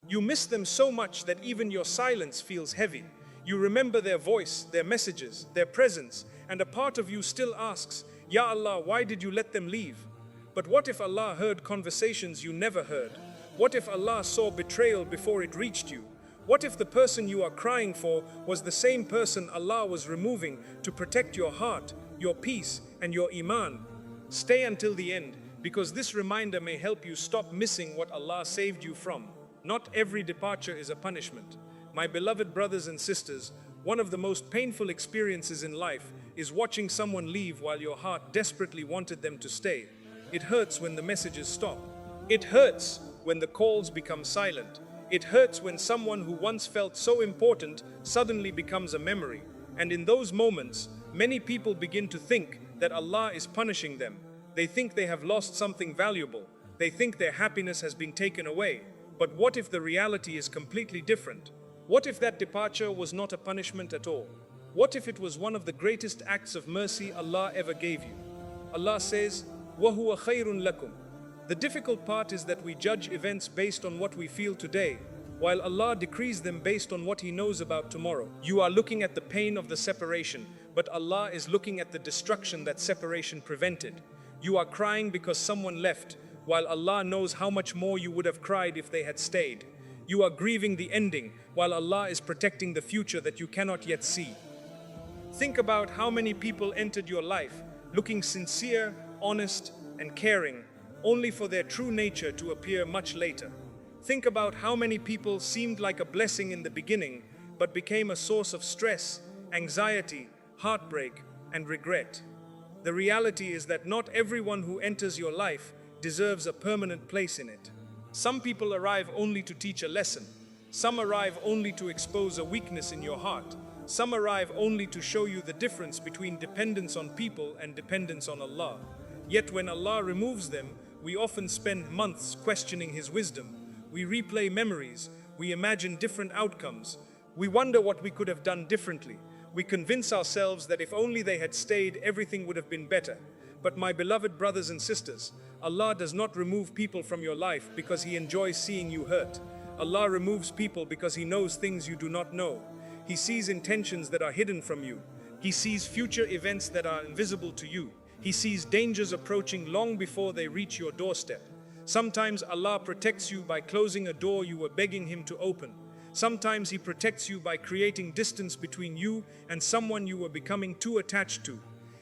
You miss them so much that even your silence feels heavy. You remember their voice, their messages, their presence, and a part of you still asks, Ya Allah, why did you let them leave? But what if Allah heard conversations you never heard? What if Allah saw betrayal before it reached you? What if the person you are crying for was the same person Allah was removing to protect your heart, your peace, and your iman? Stay until the end, because this reminder may help you stop missing what Allah saved you from. Not every departure is a punishment. My beloved brothers and sisters, one of the most painful experiences in life is watching someone leave while your heart desperately wanted them to stay. It hurts when the messages stop. It hurts when the calls become silent. It hurts when someone who once felt so important suddenly becomes a memory. And in those moments, many people begin to think that Allah is punishing them. They think they have lost something valuable. They think their happiness has been taken away. But what if the reality is completely different? What if that departure was not a punishment at all? What if it was one of the greatest acts of mercy Allah ever gave you? Allah says, وَهُوَ خَيْرٌ لَكُمْ. The difficult part is that we judge events based on what we feel today, while Allah decrees them based on what He knows about tomorrow. You are looking at the pain of the separation, but Allah is looking at the destruction that separation prevented. You are crying because someone left, while Allah knows how much more you would have cried if they had stayed. You are grieving the ending, while Allah is protecting the future that you cannot yet see. Think about how many people entered your life looking sincere, honest, and caring, only for their true nature to appear much later. Think about how many people seemed like a blessing in the beginning, but became a source of stress, anxiety, heartbreak, and regret. The reality is that not everyone who enters your life deserves a permanent place in it. Some people arrive only to teach a lesson. Some arrive only to expose a weakness in your heart. Some arrive only to show you the difference between dependence on people and dependence on Allah. Yet when Allah removes them, we often spend months questioning His wisdom. We replay memories. We imagine different outcomes. We wonder what we could have done differently. We convince ourselves that if only they had stayed, everything would have been better. But my beloved brothers and sisters, Allah does not remove people from your life because He enjoys seeing you hurt. Allah removes people because He knows things you do not know. He sees intentions that are hidden from you. He sees future events that are invisible to you. He sees dangers approaching long before they reach your doorstep. Sometimes Allah protects you by closing a door you were begging Him to open. Sometimes He protects you by creating distance between you and someone you were becoming too attached to.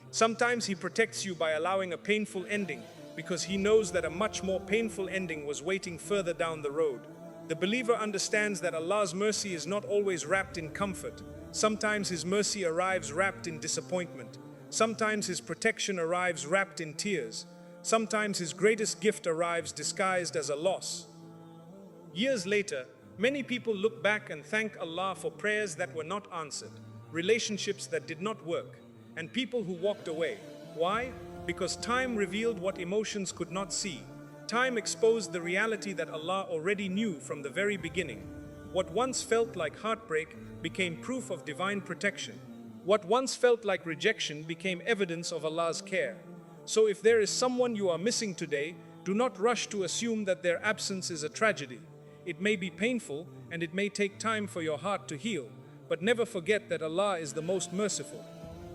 Sometimes He protects you by allowing a painful ending because He knows that a much more painful ending was waiting further down the road. The believer understands that Allah's mercy is not always wrapped in comfort. Sometimes His mercy arrives wrapped in disappointment. Sometimes His protection arrives wrapped in tears. Sometimes His greatest gift arrives disguised as a loss. Years later, many people look back and thank Allah for prayers that were not answered, relationships that did not work, and people who walked away. Why? Because time revealed what emotions could not see. Time exposed the reality that Allah already knew from the very beginning. What once felt like heartbreak became proof of divine protection. What once felt like rejection became evidence of Allah's care. So if there is someone you are missing today, do not rush to assume that their absence is a tragedy. It may be painful and it may take time for your heart to heal, but never forget that Allah is the most merciful.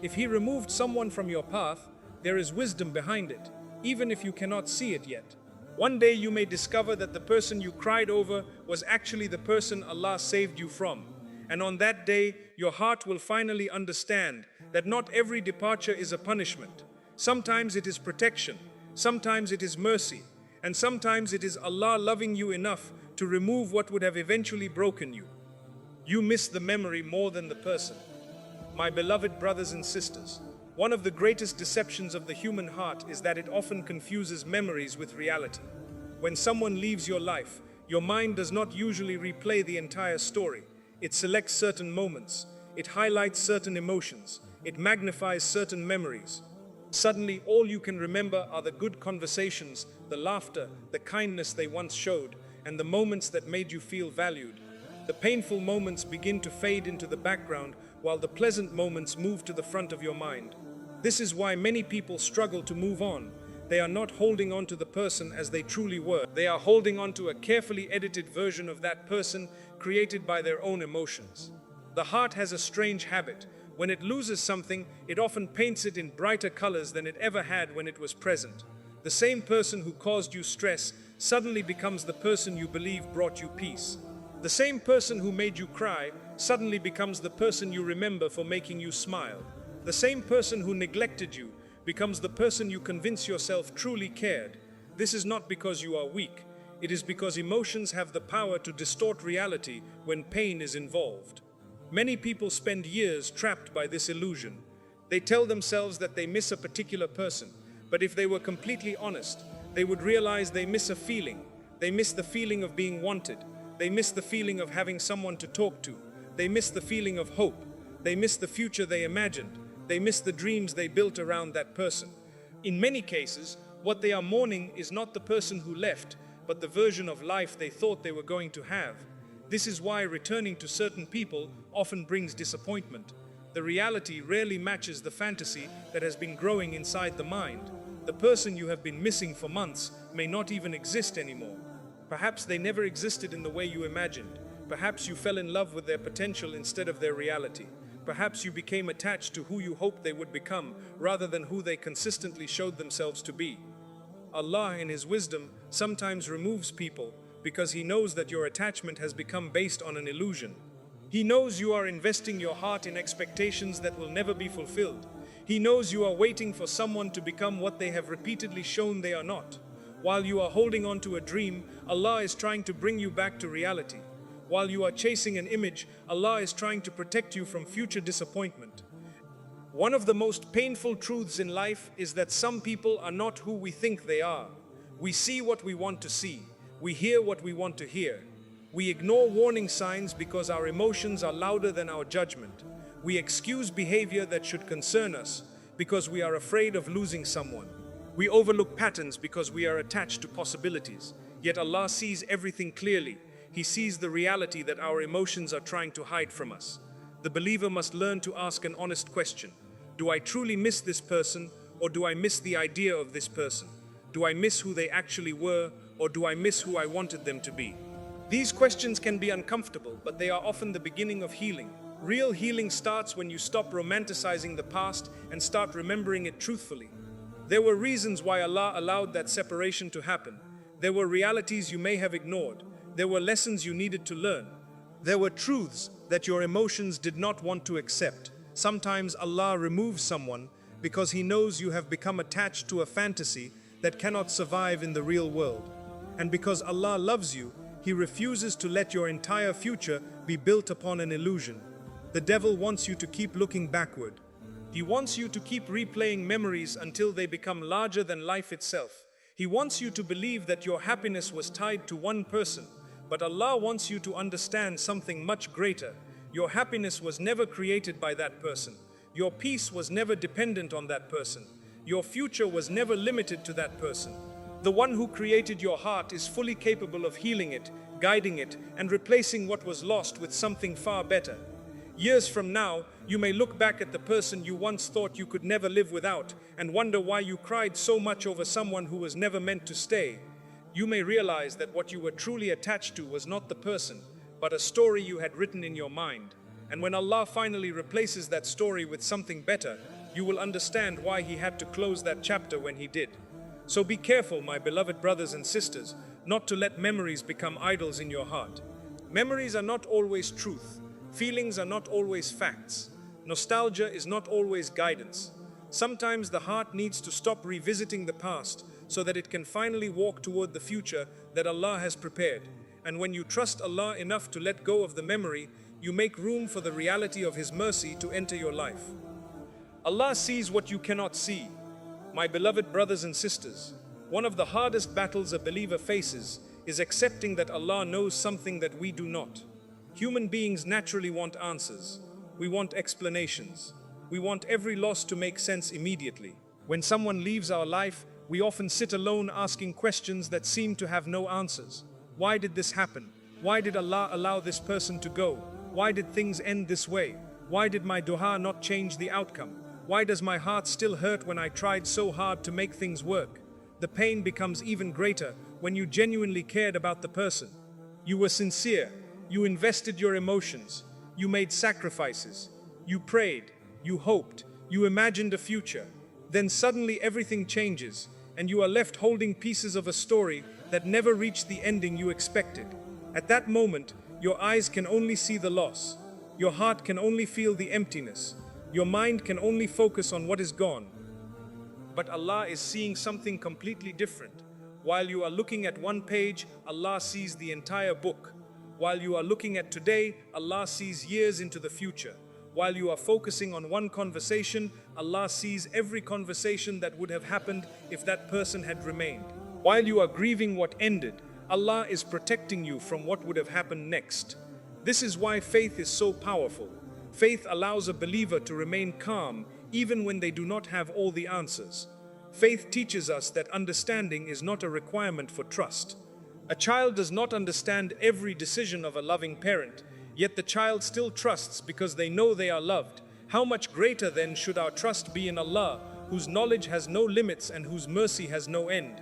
If He removed someone from your path, there is wisdom behind it, even if you cannot see it yet. One day you may discover that the person you cried over was actually the person Allah saved you from. And on that day, your heart will finally understand that not every departure is a punishment. Sometimes it is protection, sometimes it is mercy, and sometimes it is Allah loving you enough to remove what would have eventually broken you. You miss the memory more than the person. My beloved brothers and sisters, one of the greatest deceptions of the human heart is that it often confuses memories with reality. When someone leaves your life, your mind does not usually replay the entire story. It selects certain moments, it highlights certain emotions, it magnifies certain memories. Suddenly, all you can remember are the good conversations, the laughter, the kindness they once showed, and the moments that made you feel valued. The painful moments begin to fade into the background, while the pleasant moments move to the front of your mind. This is why many people struggle to move on. they are not holding on to the person as they truly were. They are holding on to a carefully edited version of that person created by their own emotions. The heart has a strange habit. When it loses something, it often paints it in brighter colors than it ever had when it was present. The same person who caused you stress suddenly becomes the person you believe brought you peace. The same person who made you cry suddenly becomes the person you remember for making you smile. The same person who neglected you becomes the person you convince yourself truly cared. This is not because you are weak. It is because emotions have the power to distort reality when pain is involved. Many people spend years trapped by this illusion. They tell themselves that they miss a particular person, but if they were completely honest, they would realize they miss a feeling. They miss the feeling of being wanted. They miss the feeling of having someone to talk to. They miss the feeling of hope. They miss the future they imagined. They miss the dreams they built around that person. In many cases, what they are mourning is not the person who left, but the version of life they thought they were going to have. This is why returning to certain people often brings disappointment. The reality rarely matches the fantasy that has been growing inside the mind. The person you have been missing for months may not even exist anymore. Perhaps they never existed in the way you imagined. Perhaps you fell in love with their potential instead of their reality. Perhaps you became attached to who you hoped they would become rather than who they consistently showed themselves to be. Allah, in His wisdom, sometimes removes people because He knows that your attachment has become based on an illusion. He knows you are investing your heart in expectations that will never be fulfilled. He knows you are waiting for someone to become what they have repeatedly shown they are not. While you are holding on to a dream, Allah is trying to bring you back to reality. While you are chasing an image, Allah is trying to protect you from future disappointment. One of the most painful truths in life is that some people are not who we think they are. We see what we want to see. We hear what we want to hear. We ignore warning signs because our emotions are louder than our judgment. We excuse behavior that should concern us because we are afraid of losing someone. We overlook patterns because we are attached to possibilities. Yet Allah sees everything clearly. He sees the reality that our emotions are trying to hide from us. The believer must learn to ask an honest question. Do I truly miss this person, or do I miss the idea of this person? Do I miss who they actually were, or do I miss who I wanted them to be? These questions can be uncomfortable, but they are often the beginning of healing. Real healing starts when you stop romanticizing the past and start remembering it truthfully. There were reasons why Allah allowed that separation to happen. There were realities you may have ignored. There were lessons you needed to learn. There were truths that your emotions did not want to accept. Sometimes Allah removes someone because He knows you have become attached to a fantasy that cannot survive in the real world. And because Allah loves you, He refuses to let your entire future be built upon an illusion. The devil wants you to keep looking backward. He wants you to keep replaying memories until they become larger than life itself. He wants you to believe that your happiness was tied to one person. But Allah wants you to understand something much greater. Your happiness was never created by that person. Your peace was never dependent on that person. Your future was never limited to that person. The one who created your heart is fully capable of healing it, guiding it, and replacing what was lost with something far better. Years from now, you may look back at the person you once thought you could never live without and wonder why you cried so much over someone who was never meant to stay. You may realize that what you were truly attached to was not the person, but a story you had written in your mind. And when Allah finally replaces that story with something better, you will understand why He had to close that chapter when He did. So be careful, my beloved brothers and sisters, not to let memories become idols in your heart. Memories are not always truth. Feelings are not always facts. Nostalgia is not always guidance. Sometimes the heart needs to stop revisiting the past so that it can finally walk toward the future that Allah has prepared. And when you trust Allah enough to let go of the memory, you make room for the reality of His mercy to enter your life. Allah sees what you cannot see. My beloved brothers and sisters, one of the hardest battles a believer faces is accepting that Allah knows something that we do not. Human beings naturally want answers. We want explanations. We want every loss to make sense immediately. When someone leaves our life, we often sit alone asking questions that seem to have no answers. Why did this happen? Why did Allah allow this person to go? Why did things end this way? Why did my dua not change the outcome? Why does my heart still hurt when I tried so hard to make things work? the pain becomes even greater when you genuinely cared about the person. You were sincere, you invested your emotions, you made sacrifices, you prayed, you hoped, you imagined a future. Then suddenly everything changes, and you are left holding pieces of a story that never reached the ending you expected. At that moment, your eyes can only see the loss. Your heart can only feel the emptiness. Your mind can only focus on what is gone. But Allah is seeing something completely different. While you are looking at one page, Allah sees the entire book. While you are looking at today, Allah sees years into the future. While you are focusing on one conversation, Allah sees every conversation that would have happened if that person had remained. While you are grieving what ended, Allah is protecting you from what would have happened next. This is why faith is so powerful. Faith allows a believer to remain calm even when they do not have all the answers. Faith teaches us that understanding is not a requirement for trust. A child does not understand every decision of a loving parent, yet the child still trusts because they know they are loved. How much greater then should our trust be in Allah, whose knowledge has no limits and whose mercy has no end?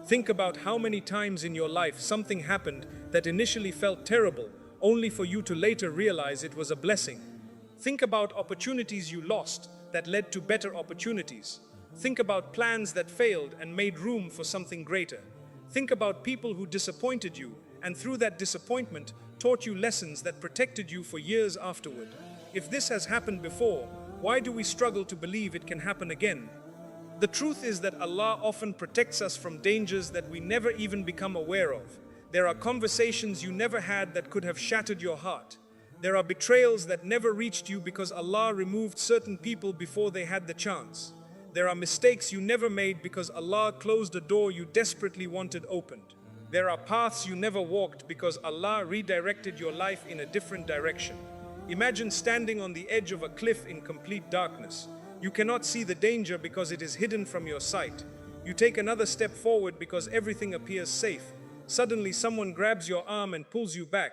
Think about how many times in your life something happened that initially felt terrible, only for you to later realize it was a blessing. Think about opportunities you lost that led to better opportunities. Think about plans that failed and made room for something greater. Think about people who disappointed you and through that disappointment taught you lessons that protected you for years afterward. If this has happened before, why do we struggle to believe it can happen again? The truth is that Allah often protects us from dangers that we never even become aware of. There are conversations you never had that could have shattered your heart. There are betrayals that never reached you because Allah removed certain people before they had the chance. There are mistakes you never made because Allah closed a door you desperately wanted opened. There are paths you never walked because Allah redirected your life in a different direction. Imagine standing on the edge of a cliff in complete darkness. You cannot see the danger because it is hidden from your sight. You take another step forward because everything appears safe. Suddenly someone grabs your arm and pulls you back.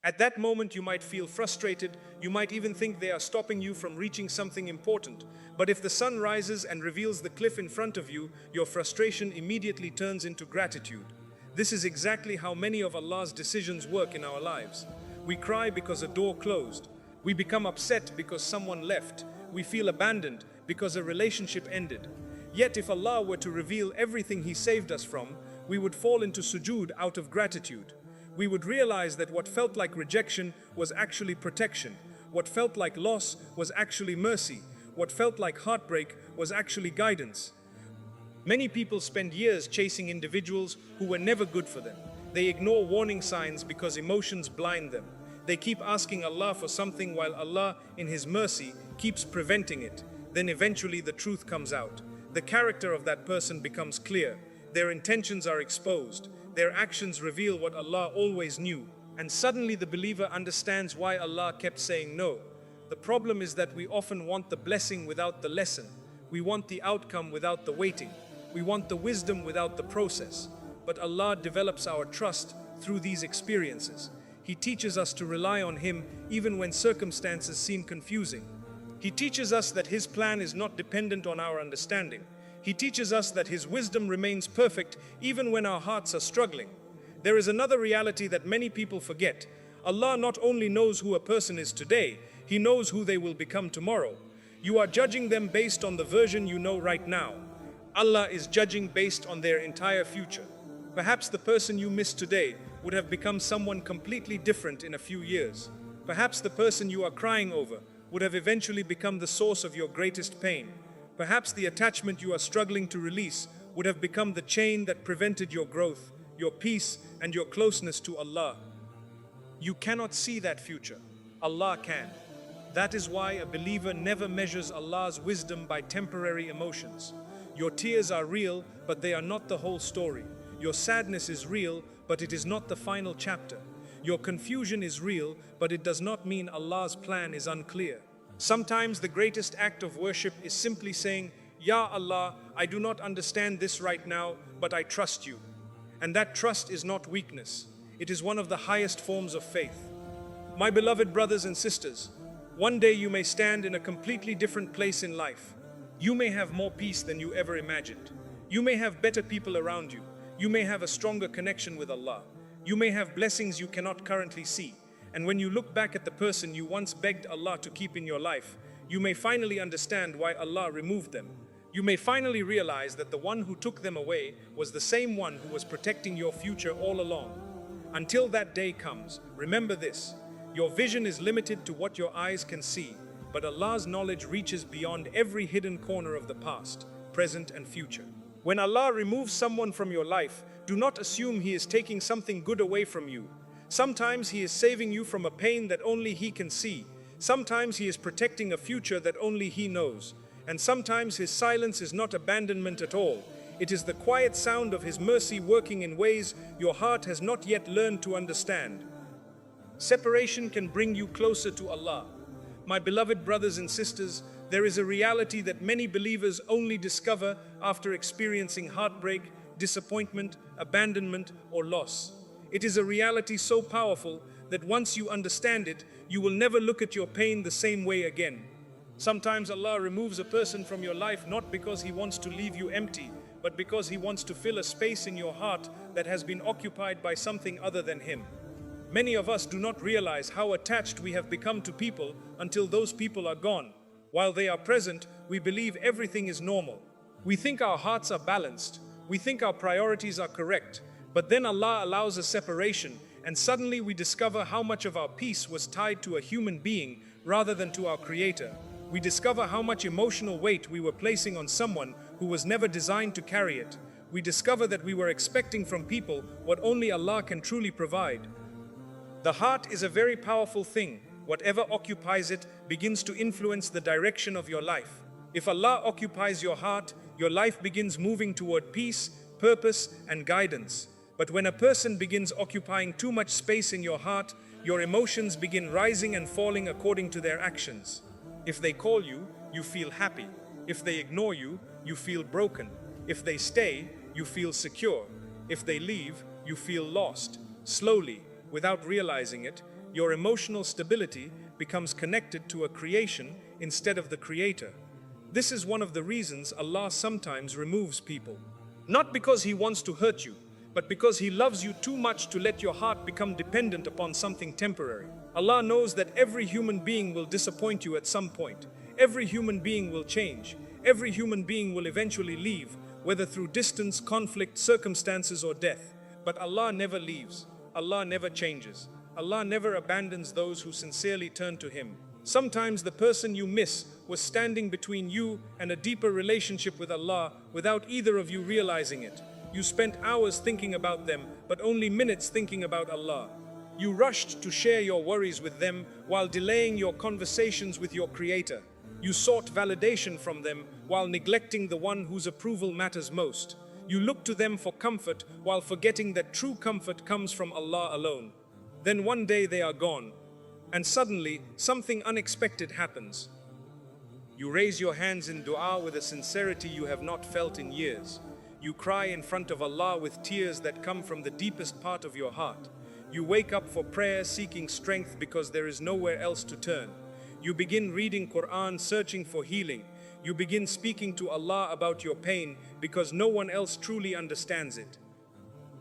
At that moment you might feel frustrated, you might even think they are stopping you from reaching something important. But if the sun rises and reveals the cliff in front of you, your frustration immediately turns into gratitude. This is exactly how many of Allah's decisions work in our lives. We cry because a door closed. We become upset because someone left. We feel abandoned because a relationship ended. Yet if Allah were to reveal everything He saved us from, we would fall into sujood out of gratitude. We would realize that what felt like rejection was actually protection. What felt like loss was actually mercy. What felt like heartbreak was actually guidance. Many people spend years chasing individuals who were never good for them. They ignore warning signs because emotions blind them. They keep asking Allah for something while Allah, in His mercy, keeps preventing it. Then eventually the truth comes out. The character of that person becomes clear. Their intentions are exposed. Their actions reveal what Allah always knew. And suddenly the believer understands why Allah kept saying no. The problem is that we often want the blessing without the lesson. We want the outcome without the waiting. We want the wisdom without the process. But Allah develops our trust through these experiences. He teaches us to rely on Him even when circumstances seem confusing. He teaches us that His plan is not dependent on our understanding. He teaches us that His wisdom remains perfect even when our hearts are struggling. There is another reality that many people forget. Allah not only knows who a person is today, He knows who they will become tomorrow. You are judging them based on the version you know right now. Allah is judging based on their entire future. Perhaps the person you miss today would have become someone completely different in a few years. Perhaps the person you are crying over would have eventually become the source of your greatest pain. Perhaps the attachment you are struggling to release would have become the chain that prevented your growth, your peace, and your closeness to Allah. You cannot see that future. Allah can. That is why a believer never measures Allah's wisdom by temporary emotions. Your tears are real, but they are not the whole story. Your sadness is real, but it is not the final chapter. Your confusion is real, but it does not mean Allah's plan is unclear. Sometimes the greatest act of worship is simply saying, Ya Allah, I do not understand this right now, but I trust you. And that trust is not weakness. It is one of the highest forms of faith. My beloved brothers and sisters, one day you may stand in a completely different place in life. You may have more peace than you ever imagined. You may have better people around you. You may have a stronger connection with Allah. You may have blessings you cannot currently see. And when you look back at the person you once begged Allah to keep in your life, you may finally understand why Allah removed them. You may finally realize that the one who took them away was the same one who was protecting your future all along. Until that day comes, remember this: your vision is limited to what your eyes can see, but Allah's knowledge reaches beyond every hidden corner of the past, present and future. When Allah removes someone from your life, do not assume He is taking something good away from you. Sometimes He is saving you from a pain that only He can see. Sometimes He is protecting a future that only He knows. And sometimes His silence is not abandonment at all. It is the quiet sound of His mercy working in ways your heart has not yet learned to understand. Separation can bring you closer to Allah. My beloved brothers and sisters, there is a reality that many believers only discover after experiencing heartbreak, disappointment, abandonment, or loss. It is a reality so powerful that once you understand it, you will never look at your pain the same way again. Sometimes Allah removes a person from your life not because He wants to leave you empty, but because He wants to fill a space in your heart that has been occupied by something other than Him. Many of us do not realize how attached we have become to people until those people are gone. While they are present, we believe everything is normal. We think our hearts are balanced. We think our priorities are correct. But then Allah allows a separation, and suddenly we discover how much of our peace was tied to a human being rather than to our Creator. We discover how much emotional weight we were placing on someone who was never designed to carry it. We discover that we were expecting from people what only Allah can truly provide. The heart is a very powerful thing. Whatever occupies it begins to influence the direction of your life. If Allah occupies your heart, your life begins moving toward peace, purpose, and guidance. But when a person begins occupying too much space in your heart, your emotions begin rising and falling according to their actions. If they call you, you feel happy. If they ignore you, you feel broken. If they stay, you feel secure. If they leave, you feel lost. Slowly, without realizing it, your emotional stability becomes connected to a creation instead of the Creator. This is one of the reasons Allah sometimes removes people. Not because He wants to hurt you, but because He loves you too much to let your heart become dependent upon something temporary. Allah knows that every human being will disappoint you at some point. Every human being will change. Every human being will eventually leave, whether through distance, conflict, circumstances, or death. But Allah never leaves. Allah never changes. Allah never abandons those who sincerely turn to Him. Sometimes the person you miss was standing between you and a deeper relationship with Allah without either of you realizing it. You spent hours thinking about them, but only minutes thinking about Allah. You rushed to share your worries with them while delaying your conversations with your Creator. You sought validation from them while neglecting the one whose approval matters most. You looked to them for comfort while forgetting that true comfort comes from Allah alone. Then one day they are gone, and suddenly something unexpected happens. You raise your hands in dua with a sincerity you have not felt in years. You cry in front of Allah with tears that come from the deepest part of your heart. You wake up for prayer seeking strength because there is nowhere else to turn. You begin reading Quran searching for healing. You begin speaking to Allah about your pain because no one else truly understands it.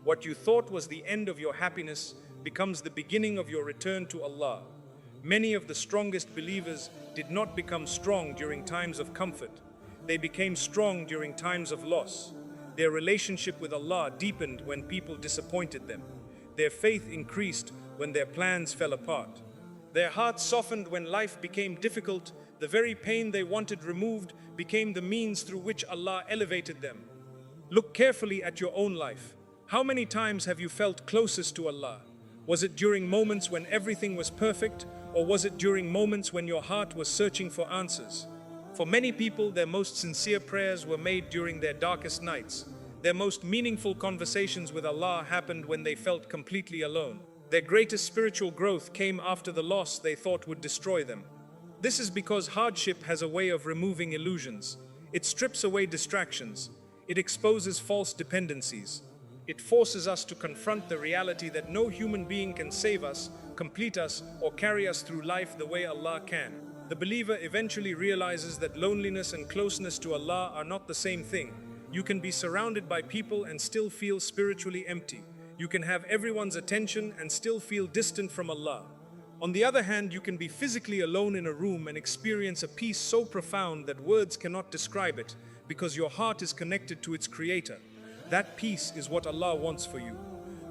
What you thought was the end of your happiness becomes the beginning of your return to Allah. Many of the strongest believers did not become strong during times of comfort. They became strong during times of loss. Their relationship with Allah deepened when people disappointed them. Their faith increased when their plans fell apart. Their hearts softened when life became difficult. The very pain they wanted removed became the means through which Allah elevated them. Look carefully at your own life. How many times have you felt closest to Allah? Was it during moments when everything was perfect, or was it during moments when your heart was searching for answers? For many people, their most sincere prayers were made during their darkest nights. Their most meaningful conversations with Allah happened when they felt completely alone. Their greatest spiritual growth came after the loss they thought would destroy them. This is because hardship has a way of removing illusions. It strips away distractions. It exposes false dependencies. It forces us to confront the reality that no human being can save us, complete us, or carry us through life the way Allah can. The believer eventually realizes that loneliness and closeness to Allah are not the same thing. You can be surrounded by people and still feel spiritually empty. You can have everyone's attention and still feel distant from Allah. On the other hand, you can be physically alone in a room and experience a peace so profound that words cannot describe it, because your heart is connected to its creator. That peace is what Allah wants for you.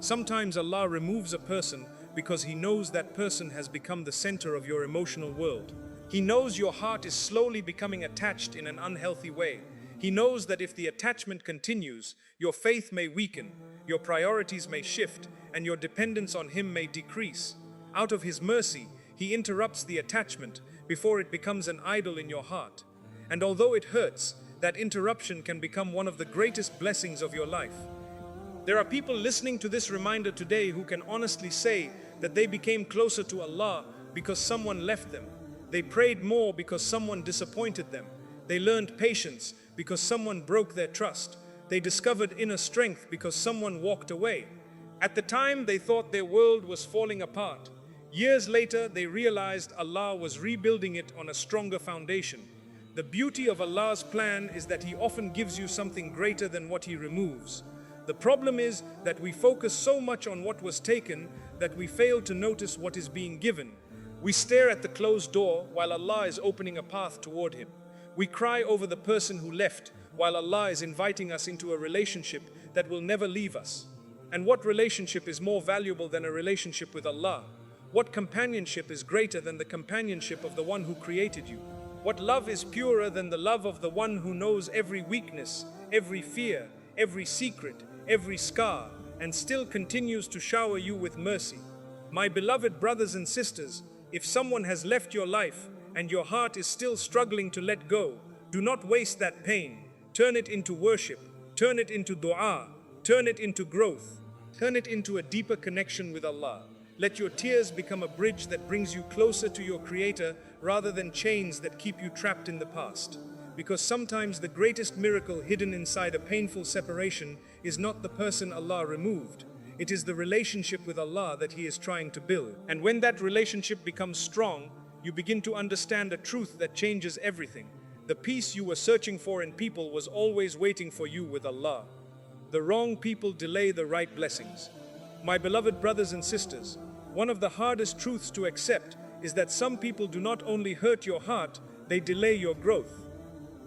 Sometimes Allah removes a person because He knows that person has become the center of your emotional world. He knows your heart is slowly becoming attached in an unhealthy way. He knows that if the attachment continues, your faith may weaken, your priorities may shift, and your dependence on Him may decrease. Out of His mercy, He interrupts the attachment before it becomes an idol in your heart. And although it hurts, that interruption can become one of the greatest blessings of your life. There are people listening to this reminder today who can honestly say that they became closer to Allah because someone left them. They prayed more because someone disappointed them. They learned patience because someone broke their trust. They discovered inner strength because someone walked away. At the time, they thought their world was falling apart. Years later, they realized Allah was rebuilding it on a stronger foundation. The beauty of Allah's plan is that He often gives you something greater than what He removes. The problem is that we focus so much on what was taken that we fail to notice what is being given. We stare at the closed door while Allah is opening a path toward Him. We cry over the person who left while Allah is inviting us into a relationship that will never leave us. And what relationship is more valuable than a relationship with Allah? What companionship is greater than the companionship of the one who created you? What love is purer than the love of the one who knows every weakness, every fear, every secret, every scar, and still continues to shower you with mercy? My beloved brothers and sisters, if someone has left your life and your heart is still struggling to let go, do not waste that pain. Turn it into worship, turn it into dua, turn it into growth, turn it into a deeper connection with Allah. Let your tears become a bridge that brings you closer to your Creator rather than chains that keep you trapped in the past. Because sometimes the greatest miracle hidden inside a painful separation is not the person Allah removed. It is the relationship with Allah that He is trying to build. And when that relationship becomes strong, you begin to understand a truth that changes everything. The peace you were searching for in people was always waiting for you with Allah. The wrong people delay the right blessings. My beloved brothers and sisters, one of the hardest truths to accept is that some people do not only hurt your heart, they delay your growth.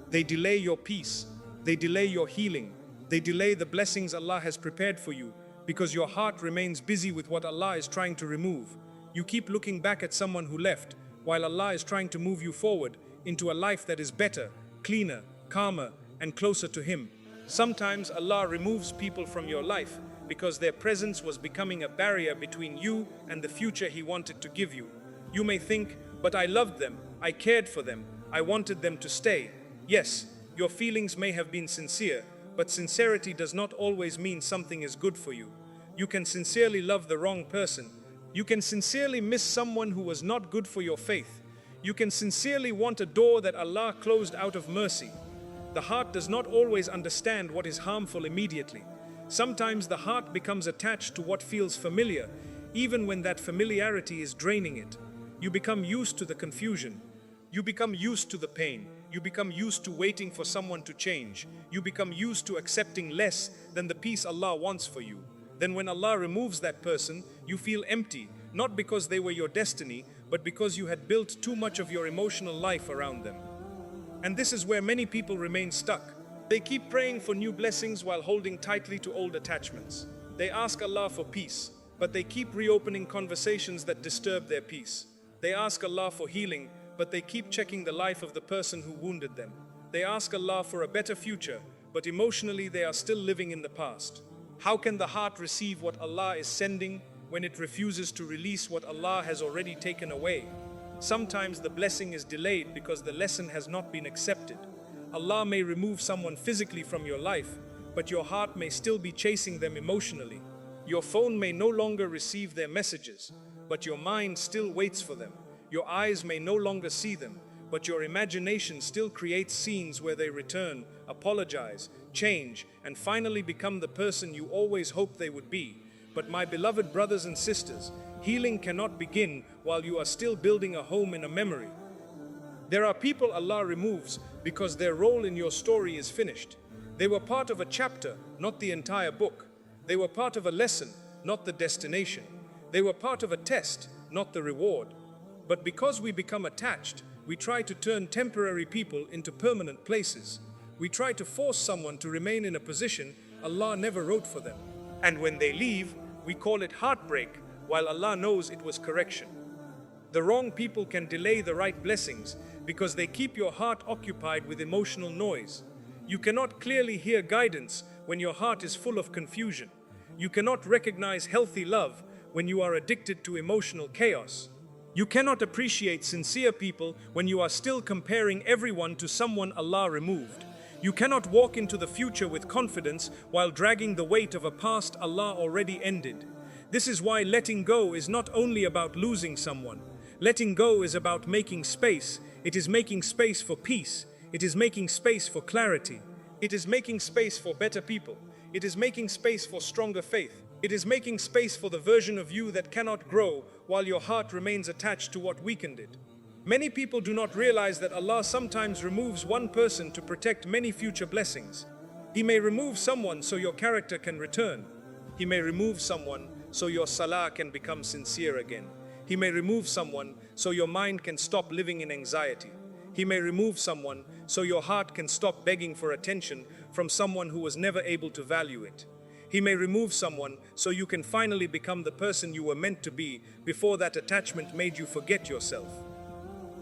They delay your peace. They delay your healing. They delay the blessings Allah has prepared for you because your heart remains busy with what Allah is trying to remove. You keep looking back at someone who left while Allah is trying to move you forward into a life that is better, cleaner, calmer, and closer to Him. Sometimes Allah removes people from your life because their presence was becoming a barrier between you and the future He wanted to give you. You may think, but I loved them, I cared for them, I wanted them to stay. Yes, your feelings may have been sincere, but sincerity does not always mean something is good for you. You can sincerely love the wrong person. You can sincerely miss someone who was not good for your faith. You can sincerely want a door that Allah closed out of mercy. The heart does not always understand what is harmful immediately. Sometimes the heart becomes attached to what feels familiar, even when that familiarity is draining it. You become used to the confusion. You become used to the pain. You become used to waiting for someone to change. You become used to accepting less than the peace Allah wants for you. Then when Allah removes that person, you feel empty, not because they were your destiny, but because you had built too much of your emotional life around them. And this is where many people remain stuck. They keep praying for new blessings while holding tightly to old attachments. They ask Allah for peace, but they keep reopening conversations that disturb their peace. They ask Allah for healing, but they keep checking the life of the person who wounded them. They ask Allah for a better future, but emotionally they are still living in the past. How can the heart receive what Allah is sending when it refuses to release what Allah has already taken away? Sometimes the blessing is delayed because the lesson has not been accepted. Allah may remove someone physically from your life, but your heart may still be chasing them emotionally. Your phone may no longer receive their messages, but your mind still waits for them. Your eyes may no longer see them, but your imagination still creates scenes where they return, apologize, change, and finally become the person you always hoped they would be. But my beloved brothers and sisters, healing cannot begin while you are still building a home in a memory. There are people Allah removes because their role in your story is finished. They were part of a chapter, not the entire book. They were part of a lesson, not the destination. They were part of a test, not the reward. But because we become attached, we try to turn temporary people into permanent places. We try to force someone to remain in a position Allah never wrote for them. And when they leave, we call it heartbreak, while Allah knows it was correction. The wrong people can delay the right blessings because they keep your heart occupied with emotional noise. You cannot clearly hear guidance when your heart is full of confusion. You cannot recognize healthy love when you are addicted to emotional chaos. You cannot appreciate sincere people when you are still comparing everyone to someone Allah removed. You cannot walk into the future with confidence while dragging the weight of a past Allah already ended. This is why letting go is not only about losing someone. Letting go is about making space. It is making space for peace. It is making space for clarity. It is making space for better people. It is making space for stronger faith. It is making space for the version of you that cannot grow while your heart remains attached to what weakened it. Many people do not realize that Allah sometimes removes one person to protect many future blessings. He may remove someone so your character can return. He may remove someone so your salah can become sincere again. He may remove someone so your mind can stop living in anxiety. He may remove someone so your heart can stop begging for attention from someone who was never able to value it. He may remove someone so you can finally become the person you were meant to be before that attachment made you forget yourself.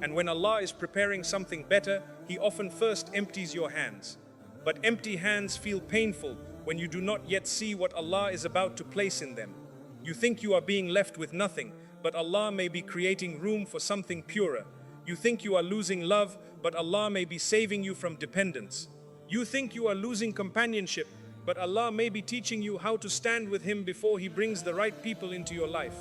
And when Allah is preparing something better, He often first empties your hands. But empty hands feel painful when you do not yet see what Allah is about to place in them. You think you are being left with nothing, but Allah may be creating room for something purer. You think you are losing love, but Allah may be saving you from dependence. You think you are losing companionship, but Allah may be teaching you how to stand with Him before He brings the right people into your life.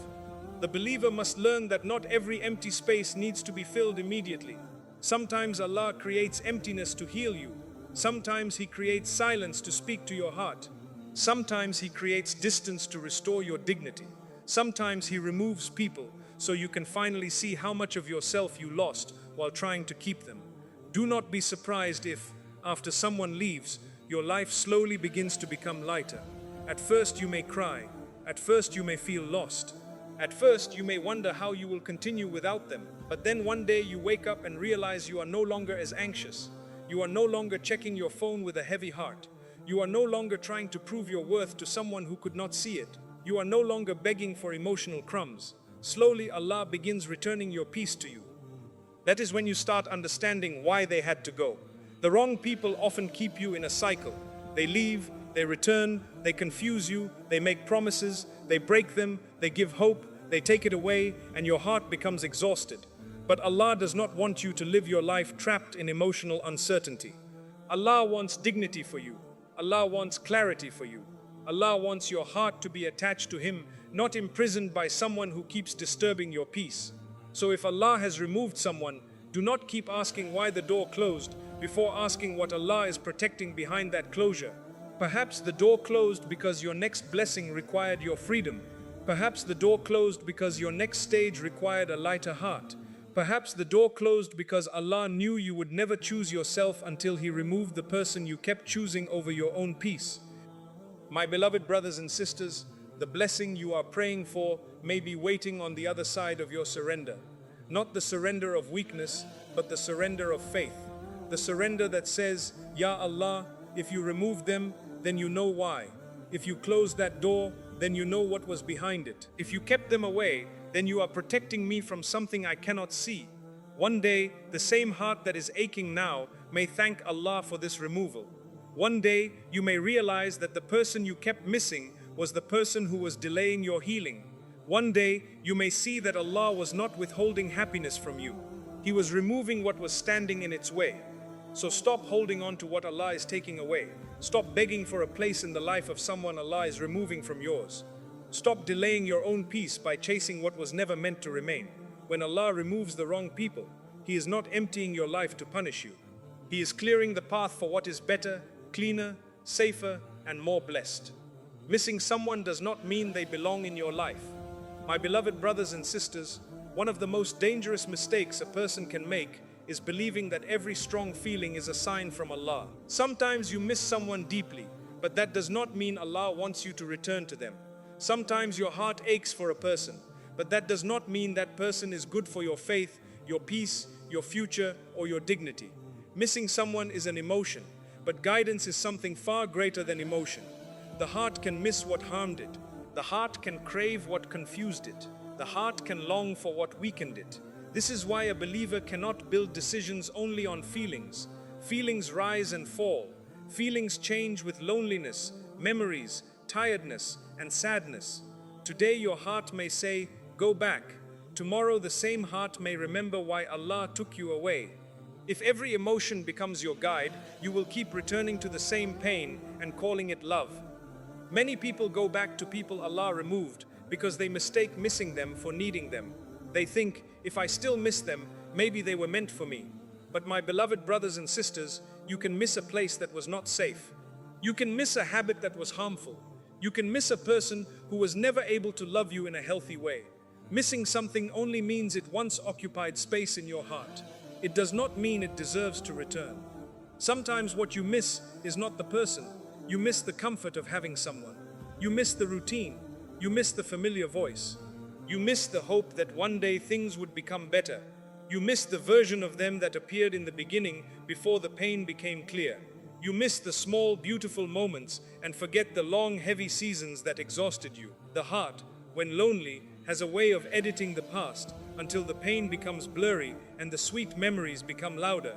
The believer must learn that not every empty space needs to be filled immediately. Sometimes Allah creates emptiness to heal you. Sometimes He creates silence to speak to your heart. Sometimes He creates distance to restore your dignity. Sometimes He removes people so you can finally see how much of yourself you lost while trying to keep them. Do not be surprised if, after someone leaves, your life slowly begins to become lighter. At first you may cry. At first you may feel lost. At first you may wonder how you will continue without them. But then one day you wake up and realize you are no longer as anxious. You are no longer checking your phone with a heavy heart. You are no longer trying to prove your worth to someone who could not see it. You are no longer begging for emotional crumbs. Slowly Allah begins returning your peace to you. That is when you start understanding why they had to go. The wrong people often keep you in a cycle. They leave, they return, they confuse you, they make promises, they break them, they give hope, they take it away, and your heart becomes exhausted. But Allah does not want you to live your life trapped in emotional uncertainty. Allah wants dignity for you. Allah wants clarity for you. Allah wants your heart to be attached to Him, not imprisoned by someone who keeps disturbing your peace. So if Allah has removed someone, do not keep asking why the door closed before asking what Allah is protecting behind that closure. Perhaps the door closed because your next blessing required your freedom. Perhaps the door closed because your next stage required a lighter heart. Perhaps the door closed because Allah knew you would never choose yourself until He removed the person you kept choosing over your own peace. My beloved brothers and sisters, the blessing you are praying for may be waiting on the other side of your surrender. Not the surrender of weakness, but the surrender of faith. The surrender that says, Ya Allah, if you remove them, then you know why. If you close that door, then you know what was behind it. If you kept them away, then you are protecting me from something I cannot see. One day, the same heart that is aching now may thank Allah for this removal. One day, you may realize that the person you kept missing was the person who was delaying your healing. One day, you may see that Allah was not withholding happiness from you. He was removing what was standing in its way. So stop holding on to what Allah is taking away. Stop begging for a place in the life of someone Allah is removing from yours. Stop delaying your own peace by chasing what was never meant to remain. When Allah removes the wrong people, He is not emptying your life to punish you. He is clearing the path for what is better, cleaner, safer, and more blessed. Missing someone does not mean they belong in your life. My beloved brothers and sisters, one of the most dangerous mistakes a person can make is believing that every strong feeling is a sign from Allah. Sometimes you miss someone deeply, but that does not mean Allah wants you to return to them. Sometimes your heart aches for a person, but that does not mean that person is good for your faith, your peace, your future, or your dignity. Missing someone is an emotion, but guidance is something far greater than emotion. The heart can miss what harmed it. The heart can crave what confused it. The heart can long for what weakened it. This is why a believer cannot build decisions only on feelings. Feelings rise and fall. Feelings change with loneliness, memories, tiredness, and sadness. Today your heart may say, "Go back." Tomorrow the same heart may remember why Allah took you away. If every emotion becomes your guide, you will keep returning to the same pain and calling it love. Many people go back to people Allah removed because they mistake missing them for needing them. They think, if I still miss them, maybe they were meant for me. But my beloved brothers and sisters, you can miss a place that was not safe. You can miss a habit that was harmful. You can miss a person who was never able to love you in a healthy way. Missing something only means it once occupied space in your heart. It does not mean it deserves to return. Sometimes what you miss is not the person. You miss the comfort of having someone. You miss the routine. You miss the familiar voice. You miss the hope that one day things would become better. You miss the version of them that appeared in the beginning before the pain became clear. You miss the small, beautiful moments and forget the long, heavy seasons that exhausted you. The heart, when lonely, has a way of editing the past until the pain becomes blurry and the sweet memories become louder.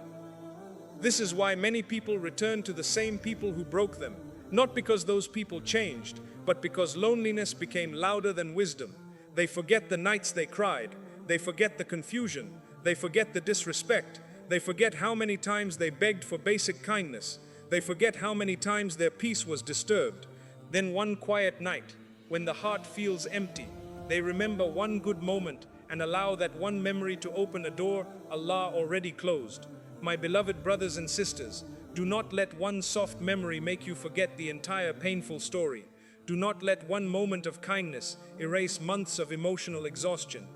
This is why many people return to the same people who broke them, not because those people changed, but because loneliness became louder than wisdom. They forget the nights they cried, they forget the confusion, they forget the disrespect, they forget how many times they begged for basic kindness, they forget how many times their peace was disturbed. Then one quiet night, when the heart feels empty, they remember one good moment and allow that one memory to open a door Allah already closed. My beloved brothers and sisters, do not let one soft memory make you forget the entire painful story. Do not let one moment of kindness erase months of emotional exhaustion.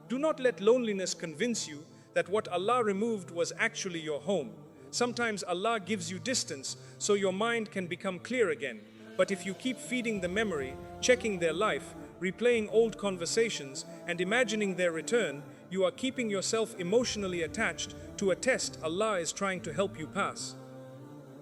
Do not let loneliness convince you that what Allah removed was actually your home. Sometimes Allah gives you distance so your mind can become clear again. But if you keep feeding the memory, checking their life, replaying old conversations, and imagining their return, you are keeping yourself emotionally attached to a test Allah is trying to help you pass.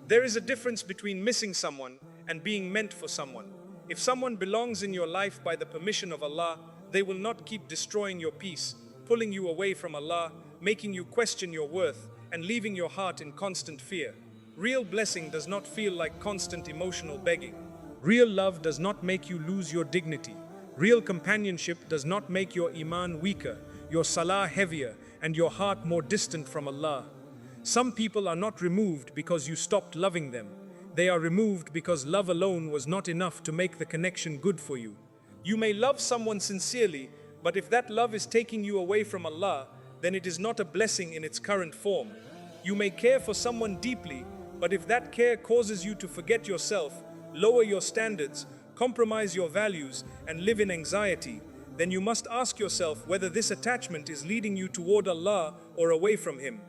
There is a difference between missing someone and being meant for someone. If someone belongs in your life by the permission of Allah, they will not keep destroying your peace, pulling you away from Allah, making you question your worth, and leaving your heart in constant fear. Real blessing does not feel like constant emotional begging. Real love does not make you lose your dignity. Real companionship does not make your iman weaker, your salah heavier, and your heart more distant from Allah. Some people are not removed because you stopped loving them. They are removed because love alone was not enough to make the connection good for you. You may love someone sincerely, but if that love is taking you away from Allah, then it is not a blessing in its current form. You may care for someone deeply, but if that care causes you to forget yourself, lower your standards, compromise your values, and live in anxiety, then you must ask yourself whether this attachment is leading you toward Allah or away from Him.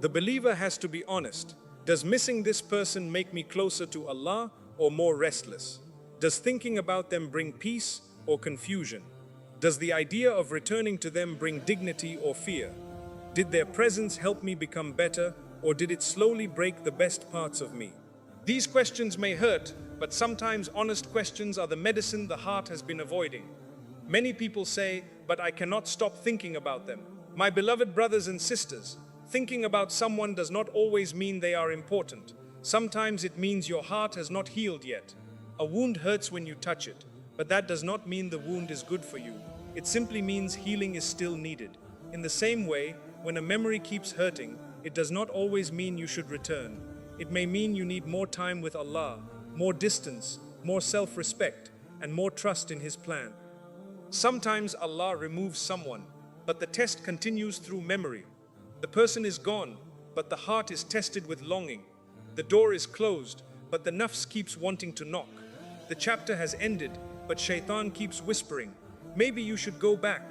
The believer has to be honest. Does missing this person make me closer to Allah or more restless? Does thinking about them bring peace or confusion? Does the idea of returning to them bring dignity or fear? Did their presence help me become better, or did it slowly break the best parts of me? These questions may hurt, but sometimes honest questions are the medicine the heart has been avoiding. Many people say, but I cannot stop thinking about them. My beloved brothers and sisters, thinking about someone does not always mean they are important. Sometimes it means your heart has not healed yet. A wound hurts when you touch it, but that does not mean the wound is good for you. It simply means healing is still needed. In the same way, when a memory keeps hurting, it does not always mean you should return. It may mean you need more time with Allah, more distance, more self-respect, and more trust in His plan. Sometimes Allah removes someone, but the test continues through memory. The person is gone, but the heart is tested with longing. The door is closed, but the nafs keeps wanting to knock. The chapter has ended, but shaitan keeps whispering, maybe you should go back.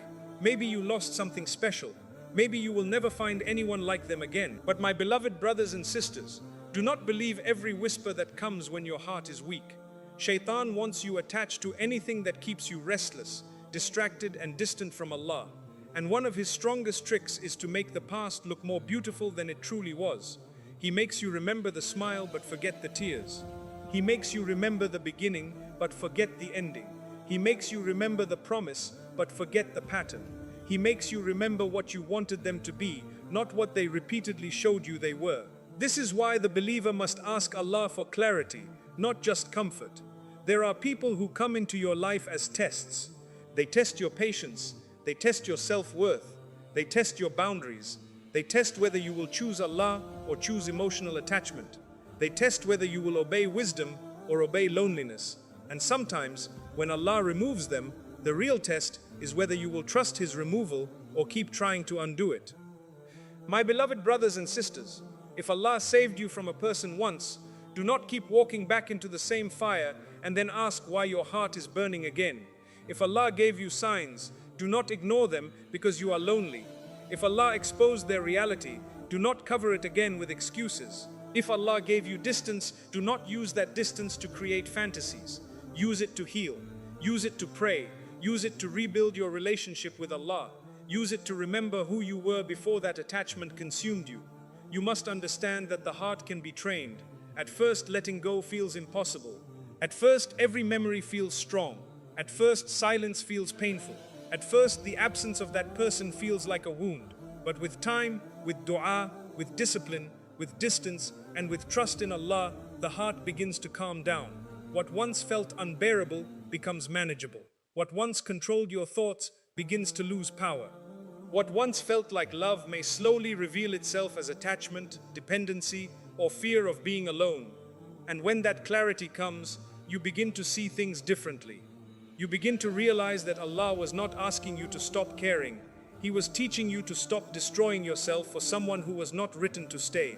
Maybe you lost something special. Maybe you will never find anyone like them again. But my beloved brothers and sisters, do not believe every whisper that comes when your heart is weak. Shaitan wants you attached to anything that keeps you restless, distracted and distant from Allah. And one of his strongest tricks is to make the past look more beautiful than it truly was. He makes you remember the smile but forget the tears. He makes you remember the beginning but forget the ending. He makes you remember the promise but forget the pattern. He makes you remember what you wanted them to be, not what they repeatedly showed you they were. This is why the believer must ask Allah for clarity, not just comfort. There are people who come into your life as tests. They test your patience, they test your self-worth, they test your boundaries, they test whether you will choose Allah or choose emotional attachment. They test whether you will obey wisdom or obey loneliness. And sometimes, when Allah removes them, the real test is whether you will trust His removal or keep trying to undo it. My beloved brothers and sisters, if Allah saved you from a person once, do not keep walking back into the same fire and then ask why your heart is burning again. If Allah gave you signs, do not ignore them because you are lonely. If Allah exposed their reality, do not cover it again with excuses. If Allah gave you distance, do not use that distance to create fantasies. Use it to heal. Use it to pray. Use it to rebuild your relationship with Allah. Use it to remember who you were before that attachment consumed you. You must understand that the heart can be trained. At first, letting go feels impossible. At first, every memory feels strong. At first, silence feels painful. At first, the absence of that person feels like a wound. But with time, with dua, with discipline, with distance, and with trust in Allah, the heart begins to calm down. What once felt unbearable becomes manageable. What once controlled your thoughts begins to lose power. What once felt like love may slowly reveal itself as attachment, dependency, or fear of being alone. And when that clarity comes, you begin to see things differently. You begin to realize that Allah was not asking you to stop caring. He was teaching you to stop destroying yourself for someone who was not written to stay.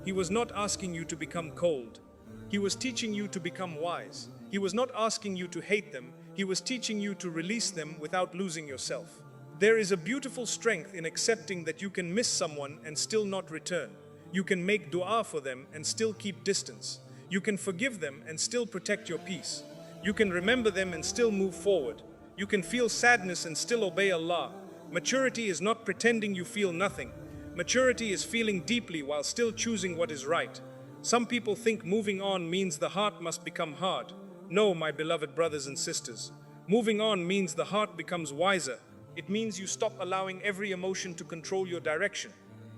He was not asking you to become cold. He was teaching you to become wise. He was not asking you to hate them. He was teaching you to release them without losing yourself. There is a beautiful strength in accepting that you can miss someone and still not return. You can make dua for them and still keep distance. You can forgive them and still protect your peace. You can remember them and still move forward. You can feel sadness and still obey Allah. Maturity is not pretending you feel nothing. Maturity is feeling deeply while still choosing what is right. Some people think moving on means the heart must become hard. No, my beloved brothers and sisters. Moving on means the heart becomes wiser. It means you stop allowing every emotion to control your direction.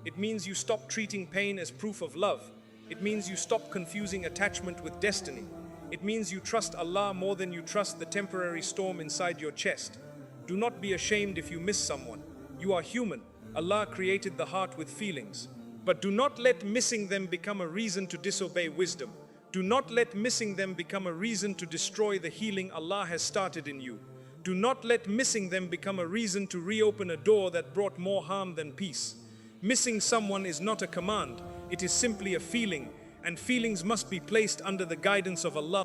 It means you stop treating pain as proof of love. It means you stop confusing attachment with destiny. It means you trust Allah more than you trust the temporary storm inside your chest. Do not be ashamed if you miss someone. You are human. Allah created the heart with feelings. But do not let missing them become a reason to disobey wisdom. Do not let missing them become a reason to destroy the healing Allah has started in you. Do not let missing them become a reason to reopen a door that brought more harm than peace. Missing someone is not a command. It is simply a feeling, and feelings must be placed under the guidance of Allah.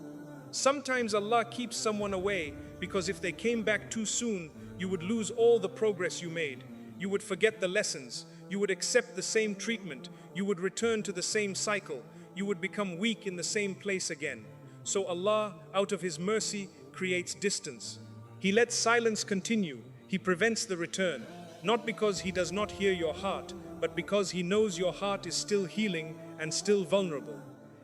Sometimes Allah keeps someone away because if they came back too soon, you would lose all the progress you made. You would forget the lessons. You would accept the same treatment. You would return to the same cycle. You would become weak in the same place again. So Allah, out of His mercy, creates distance. He lets silence continue. He prevents the return, not because He does not hear your heart, but because He knows your heart is still healing and still vulnerable.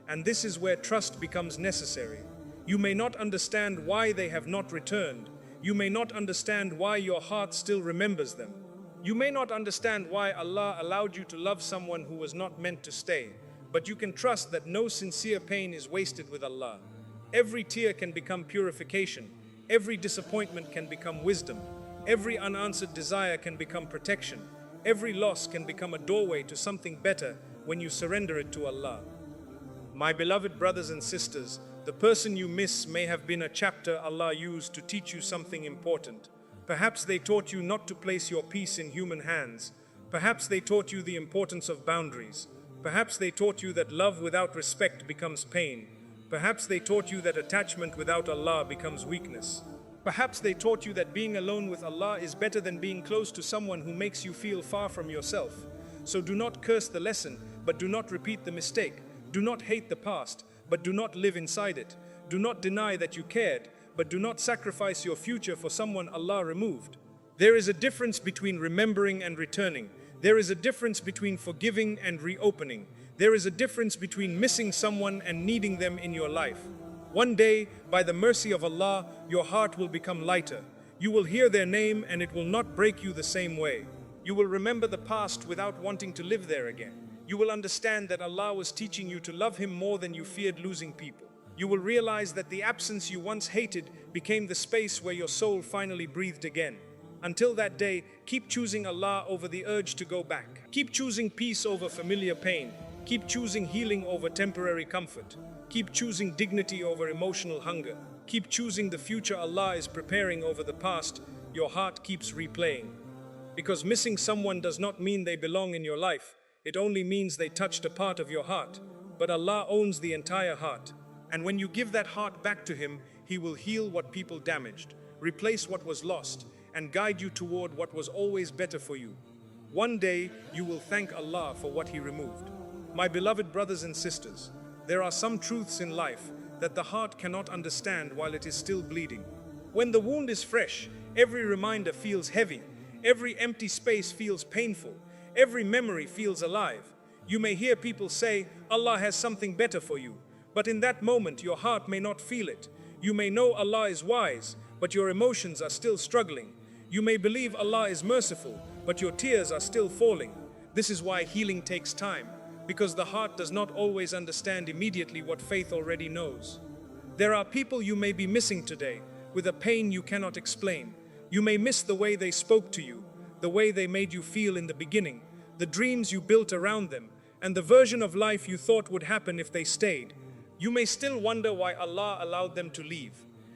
And this is where trust becomes necessary. You may not understand why they have not returned. You may not understand why your heart still remembers them. You may not understand why Allah allowed you to love someone who was not meant to stay, but you can trust that no sincere pain is wasted with Allah. Every tear can become purification. Every disappointment can become wisdom. Every unanswered desire can become protection. Every loss can become a doorway to something better when you surrender it to Allah. My beloved brothers and sisters, the person you miss may have been a chapter Allah used to teach you something important. Perhaps they taught you not to place your peace in human hands. Perhaps they taught you the importance of boundaries. Perhaps they taught you that love without respect becomes pain. Perhaps they taught you that attachment without Allah becomes weakness. Perhaps they taught you that being alone with Allah is better than being close to someone who makes you feel far from yourself. So do not curse the lesson, but do not repeat the mistake. Do not hate the past, but do not live inside it. Do not deny that you cared, but do not sacrifice your future for someone Allah removed. There is a difference between remembering and returning. There is a difference between forgiving and reopening. There is a difference between missing someone and needing them in your life. One day, by the mercy of Allah, your heart will become lighter. You will hear their name and it will not break you the same way. You will remember the past without wanting to live there again. You will understand that Allah was teaching you to love Him more than you feared losing people. You will realize that the absence you once hated became the space where your soul finally breathed again. Until that day, keep choosing Allah over the urge to go back. Keep choosing peace over familiar pain. Keep choosing healing over temporary comfort. Keep choosing dignity over emotional hunger. Keep choosing the future Allah is preparing over the past your heart keeps replaying. Because missing someone does not mean they belong in your life. It only means they touched a part of your heart. But Allah owns the entire heart. And when you give that heart back to Him, He will heal what people damaged, replace what was lost, and guide you toward what was always better for you. One day, you will thank Allah for what He removed. My beloved brothers and sisters, there are some truths in life that the heart cannot understand while it is still bleeding. When the wound is fresh, every reminder feels heavy, every empty space feels painful, every memory feels alive. You may hear people say, Allah has something better for you, but in that moment your heart may not feel it. You may know Allah is wise, but your emotions are still struggling. You may believe Allah is merciful, but your tears are still falling. This is why healing takes time, because the heart does not always understand immediately what faith already knows. There are people you may be missing today, with a pain you cannot explain. You may miss the way they spoke to you, the way they made you feel in the beginning, the dreams you built around them, and the version of life you thought would happen if they stayed. You may still wonder why Allah allowed them to leave.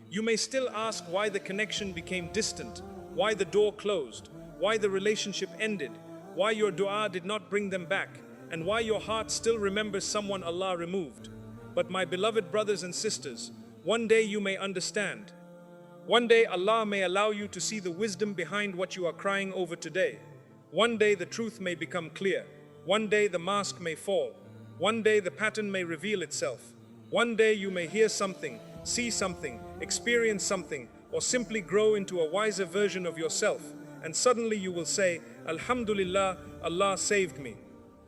You may still ask why the connection became distant, why the door closed, why the relationship ended, why your dua did not bring them back, and why your heart still remembers someone Allah removed. But my beloved brothers and sisters, one day you may understand. One day Allah may allow you to see the wisdom behind what you are crying over today. One day the truth may become clear. One day the mask may fall. One day the pattern may reveal itself. One day you may hear something, see something, experience something, or simply grow into a wiser version of yourself, and suddenly you will say, Alhamdulillah, Allah saved me.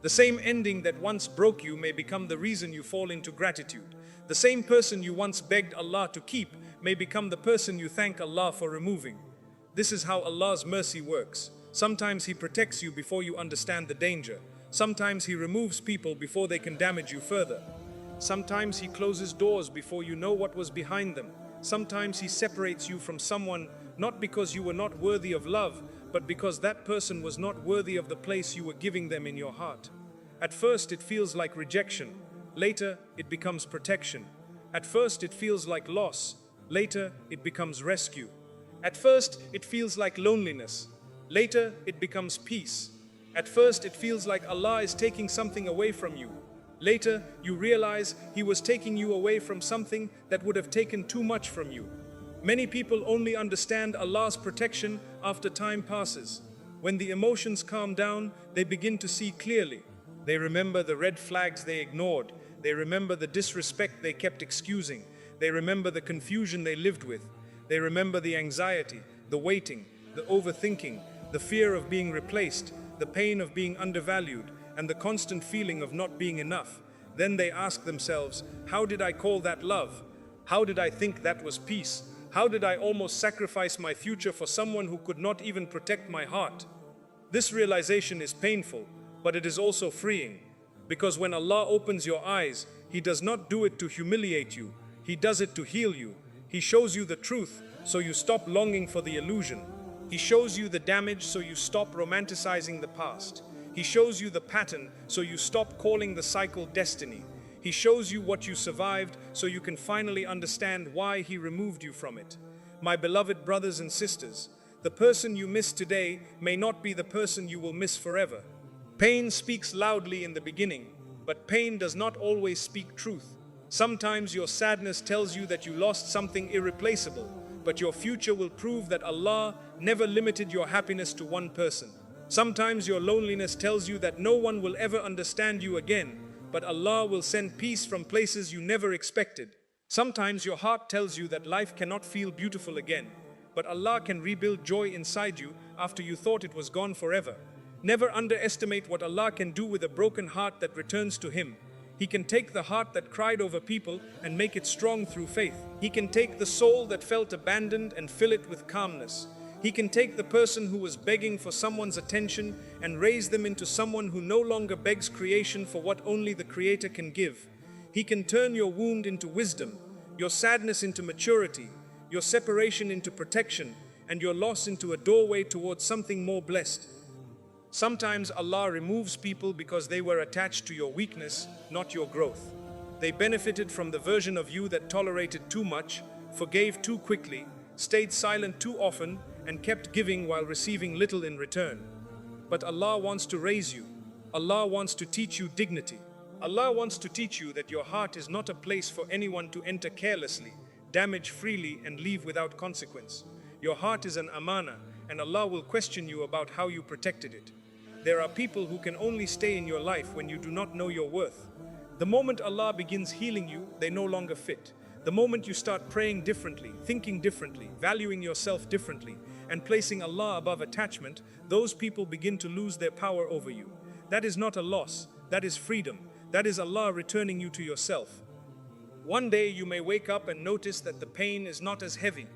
The same ending that once broke you may become the reason you fall into gratitude. The same person you once begged Allah to keep may become the person you thank Allah for removing. This is how Allah's mercy works. Sometimes He protects you before you understand the danger. Sometimes He removes people before they can damage you further. Sometimes He closes doors before you know what was behind them. Sometimes He separates you from someone not because you were not worthy of love, but because that person was not worthy of the place you were giving them in your heart. At first it feels like rejection. Later it becomes protection. At first it feels like loss. Later it becomes rescue. At first it feels like loneliness. Later it becomes peace. At first it feels like Allah is taking something away from you. Later you realize He was taking you away from something that would have taken too much from you. Many people only understand Allah's protection after time passes. When the emotions calm down, they begin to see clearly. They remember the red flags they ignored. They remember the disrespect they kept excusing. They remember the confusion they lived with. They remember the anxiety, the waiting, the overthinking, the fear of being replaced, the pain of being undervalued, and the constant feeling of not being enough. Then they ask themselves, how did I call that love? How did I think that was peace? How did I almost sacrifice my future for someone who could not even protect my heart? This realization is painful, but it is also freeing. Because when Allah opens your eyes, He does not do it to humiliate you. He does it to heal you. He shows you the truth, so you stop longing for the illusion. He shows you the damage, so you stop romanticizing the past. He shows you the pattern, so you stop calling the cycle destiny. He shows you what you survived, so you can finally understand why He removed you from it. My beloved brothers and sisters, the person you miss today may not be the person you will miss forever. Pain speaks loudly in the beginning, but pain does not always speak truth. Sometimes your sadness tells you that you lost something irreplaceable, but your future will prove that Allah never limited your happiness to one person. Sometimes your loneliness tells you that no one will ever understand you again, but Allah will send peace from places you never expected. Sometimes your heart tells you that life cannot feel beautiful again, but Allah can rebuild joy inside you after you thought it was gone forever. Never underestimate what Allah can do with a broken heart that returns to Him. He can take the heart that cried over people and make it strong through faith. He can take the soul that felt abandoned and fill it with calmness. He can take the person who was begging for someone's attention and raise them into someone who no longer begs creation for what only the Creator can give. He can turn your wound into wisdom, your sadness into maturity, your separation into protection, and your loss into a doorway towards something more blessed. Sometimes Allah removes people because they were attached to your weakness, not your growth. They benefited from the version of you that tolerated too much, forgave too quickly, stayed silent too often, and kept giving while receiving little in return. But Allah wants to raise you. Allah wants to teach you dignity. Allah wants to teach you that your heart is not a place for anyone to enter carelessly, damage freely, and leave without consequence. Your heart is an amana, and Allah will question you about how you protected it. There are people who can only stay in your life when you do not know your worth. The moment Allah begins healing you, they no longer fit. The moment you start praying differently, thinking differently, valuing yourself differently, and placing Allah above attachment, those people begin to lose their power over you. That is not a loss, that is freedom. That is Allah returning you to yourself. One day you may wake up and notice that the pain is not as heavy.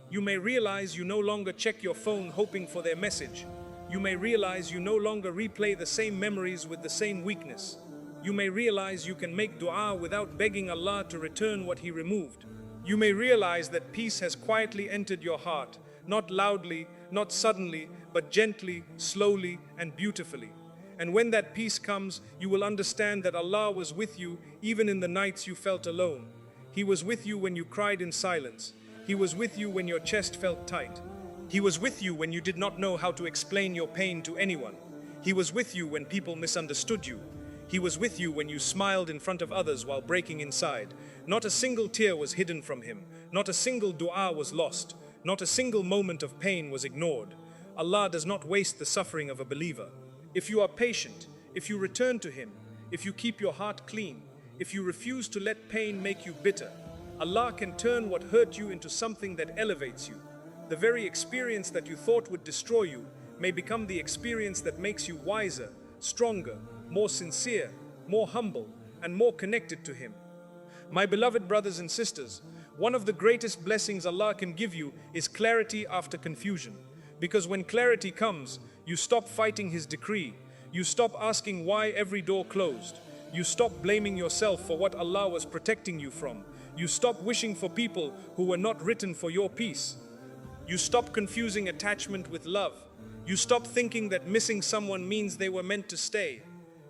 You may realize you no longer check your phone hoping for their message. You may realize you no longer replay the same memories with the same weakness. You may realize you can make dua without begging Allah to return what He removed. You may realize that peace has quietly entered your heart, not loudly, not suddenly, but gently, slowly, and beautifully. And when that peace comes, you will understand that Allah was with you even in the nights you felt alone. He was with you when you cried in silence. He was with you when your chest felt tight. He was with you when you did not know how to explain your pain to anyone. He was with you when people misunderstood you. He was with you when you smiled in front of others while breaking inside. Not a single tear was hidden from Him. Not a single dua was lost. Not a single moment of pain was ignored. Allah does not waste the suffering of a believer. If you are patient, if you return to Him, if you keep your heart clean, if you refuse to let pain make you bitter, Allah can turn what hurt you into something that elevates you. The very experience that you thought would destroy you may become the experience that makes you wiser, stronger, more sincere, more humble, and more connected to Him. My beloved brothers and sisters, one of the greatest blessings Allah can give you is clarity after confusion. Because when clarity comes, you stop fighting His decree. You stop asking why every door closed. You stop blaming yourself for what Allah was protecting you from. You stop wishing for people who were not written for your peace. You stop confusing attachment with love. You stop thinking that missing someone means they were meant to stay.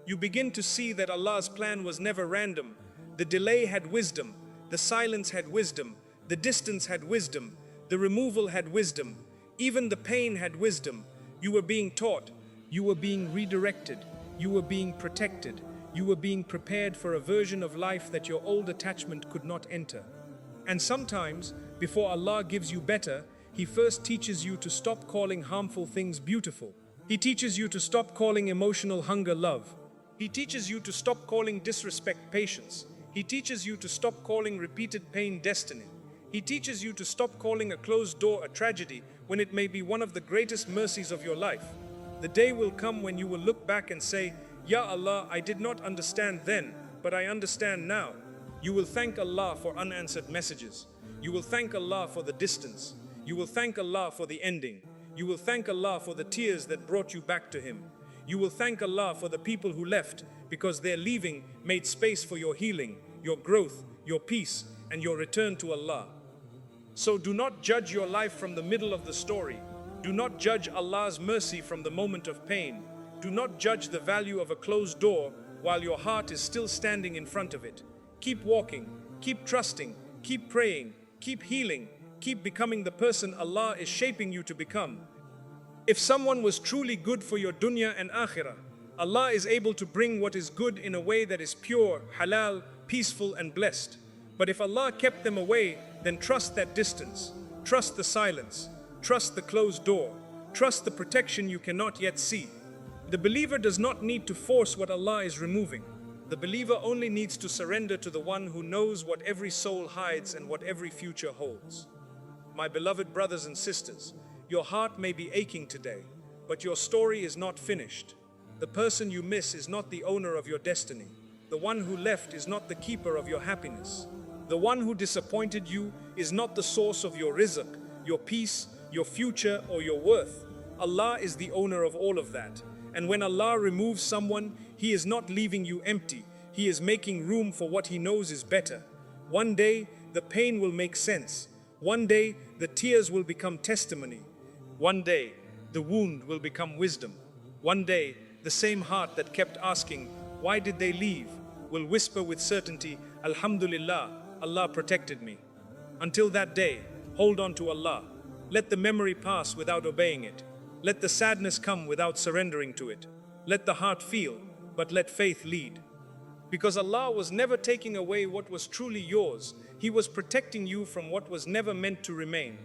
You begin to see that Allah's plan was never random. The delay had wisdom. The silence had wisdom. The distance had wisdom. The removal had wisdom. Even the pain had wisdom. You were being taught. You were being redirected. You were being protected. You were being prepared for a version of life that your old attachment could not enter. And sometimes, before Allah gives you better, He first teaches you to stop calling harmful things beautiful. He teaches you to stop calling emotional hunger love. He teaches you to stop calling disrespect patience. He teaches you to stop calling repeated pain destiny. He teaches you to stop calling a closed door a tragedy when it may be one of the greatest mercies of your life. The day will come when you will look back and say, Ya Allah, I did not understand then, but I understand now. You will thank Allah for unanswered messages. You will thank Allah for the distance. You will thank Allah for the ending. You will thank Allah for the tears that brought you back to Him. You will thank Allah for the people who left because their leaving made space for your healing, your growth, your peace, and your return to Allah. So do not judge your life from the middle of the story. Do not judge Allah's mercy from the moment of pain. Do not judge the value of a closed door while your heart is still standing in front of it. Keep walking, keep trusting, keep praying, keep healing, keep becoming the person Allah is shaping you to become. If someone was truly good for your dunya and akhirah, Allah is able to bring what is good in a way that is pure, halal, peaceful and blessed. But if Allah kept them away, then trust that distance. Trust the silence. Trust the closed door. Trust the protection you cannot yet see. The believer does not need to force what Allah is removing. The believer only needs to surrender to the one who knows what every soul hides and what every future holds. My beloved brothers and sisters, your heart may be aching today, but your story is not finished. The person you miss is not the owner of your destiny. The one who left is not the keeper of your happiness. The one who disappointed you is not the source of your rizq, your peace, your future, or your worth. Allah is the owner of all of that. And when Allah removes someone, He is not leaving you empty. He is making room for what He knows is better. One day, the pain will make sense. One day, the tears will become testimony. One day, the wound will become wisdom. One day, the same heart that kept asking, "Why did they leave?" will whisper with certainty, "Alhamdulillah, Allah protected me." Until that day, hold on to Allah. Let the memory pass without obeying it. Let the sadness come without surrendering to it. Let the heart feel, but let faith lead. Because Allah was never taking away what was truly yours. He was protecting you from what was never meant to remain.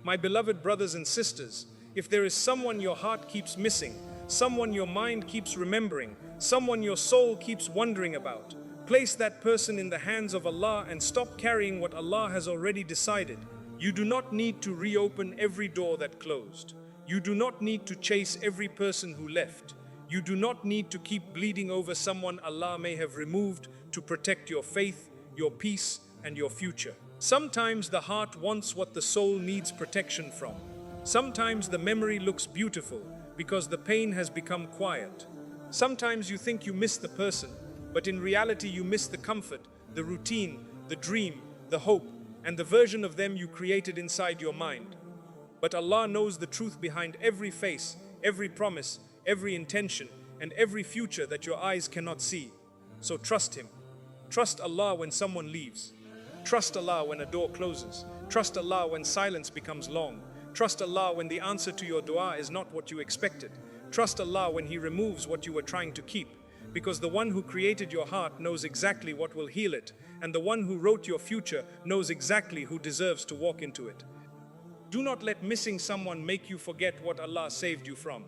My beloved brothers and sisters, if there is someone your heart keeps missing, someone your mind keeps remembering, someone your soul keeps wondering about, place that person in the hands of Allah and stop carrying what Allah has already decided. You do not need to reopen every door that closed. You do not need to chase every person who left. You do not need to keep bleeding over someone Allah may have removed to protect your faith, your peace, and your future. Sometimes the heart wants what the soul needs protection from. Sometimes the memory looks beautiful because the pain has become quiet. Sometimes you think you miss the person, but in reality you miss the comfort, the routine, the dream, the hope, and the version of them you created inside your mind. But Allah knows the truth behind every face, every promise, every intention, and every future that your eyes cannot see. So trust Him. Trust Allah when someone leaves. Trust Allah when a door closes. Trust Allah when silence becomes long. Trust Allah when the answer to your dua is not what you expected. Trust Allah when He removes what you were trying to keep. Because the one who created your heart knows exactly what will heal it, and the one who wrote your future knows exactly who deserves to walk into it. Do not let missing someone make you forget what Allah saved you from.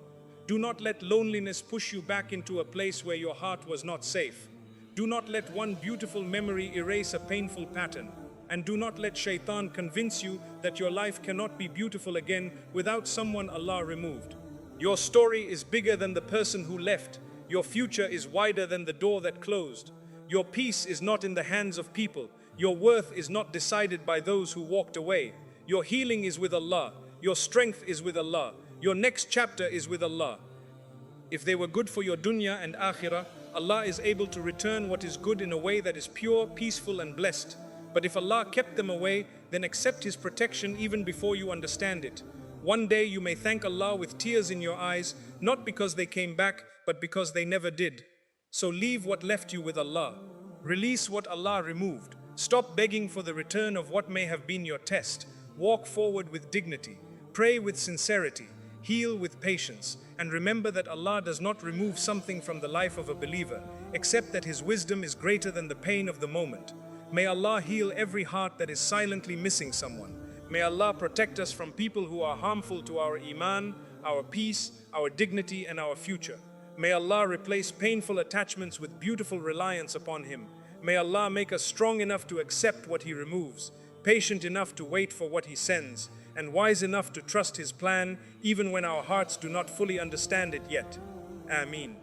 Do not let loneliness push you back into a place where your heart was not safe. Do not let one beautiful memory erase a painful pattern. And do not let shaitan convince you that your life cannot be beautiful again without someone Allah removed. Your story is bigger than the person who left. Your future is wider than the door that closed. Your peace is not in the hands of people. Your worth is not decided by those who walked away. Your healing is with Allah. Your strength is with Allah. Your next chapter is with Allah. If they were good for your dunya and akhirah, Allah is able to return what is good in a way that is pure, peaceful, and blessed. But if Allah kept them away, then accept His protection even before you understand it. One day you may thank Allah with tears in your eyes, not because they came back, but because they never did. So leave what left you with Allah. Release what Allah removed. Stop begging for the return of what may have been your test. Walk forward with dignity. Pray with sincerity. Heal with patience. And remember that Allah does not remove something from the life of a believer, except that His wisdom is greater than the pain of the moment. May Allah heal every heart that is silently missing someone. May Allah protect us from people who are harmful to our iman, our peace, our dignity, and our future. May Allah replace painful attachments with beautiful reliance upon Him. May Allah make us strong enough to accept what He removes, patient enough to wait for what He sends, and wise enough to trust His plan even when our hearts do not fully understand it yet. Ameen.